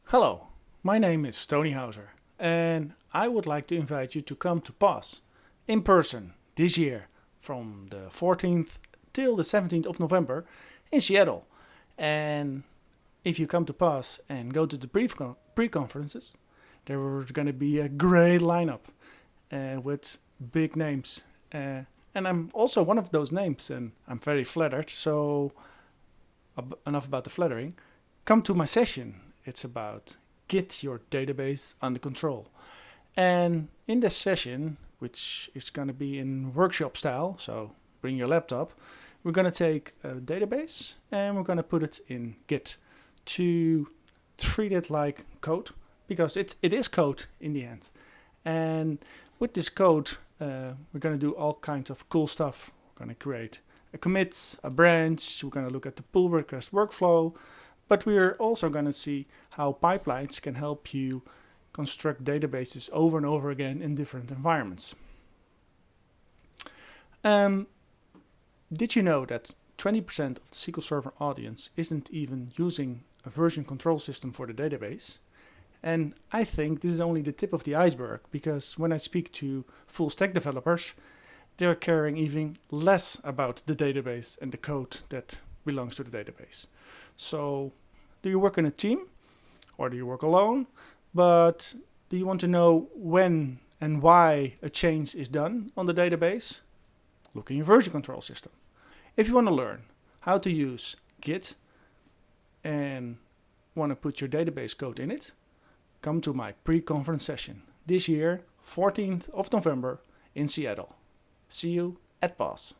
Hello, my name is Tonie Huizer, and I would like to invite you to come to PAS in person this year from the 14th till the 17th of November in Seattle. And if you come to PAS and go to the pre-conferences, there's going to be a great lineup with big names. And I'm also one of those names, and I'm very flattered. So, enough about the flattering. Come to my session. It's about get your database under control. And in this session, which is going to be in workshop style, so bring your laptop, we're going to take a database and we're going to put it in Git to treat it like code, because it is code in the end. And with this code, we're going to do all kinds of cool stuff. We're going to create a commit, a branch, we're going to look at the pull request workflow, but we're also going to see how pipelines can help you construct databases over and over again in different environments. Did you know that 20% of the SQL Server audience isn't even using a version control system for the database? And I think this is only the tip of the iceberg, because when I speak to full stack developers, they're caring even less about the database and the code that belongs to the database. So, do you work in a team or do you work alone? But do you want to know when and why a change is done on the database? Look in your version control system. If you want to learn how to use Git and want to put your database code in it, come to my pre-conference session this year, 14th of November in Seattle. See you at PAS.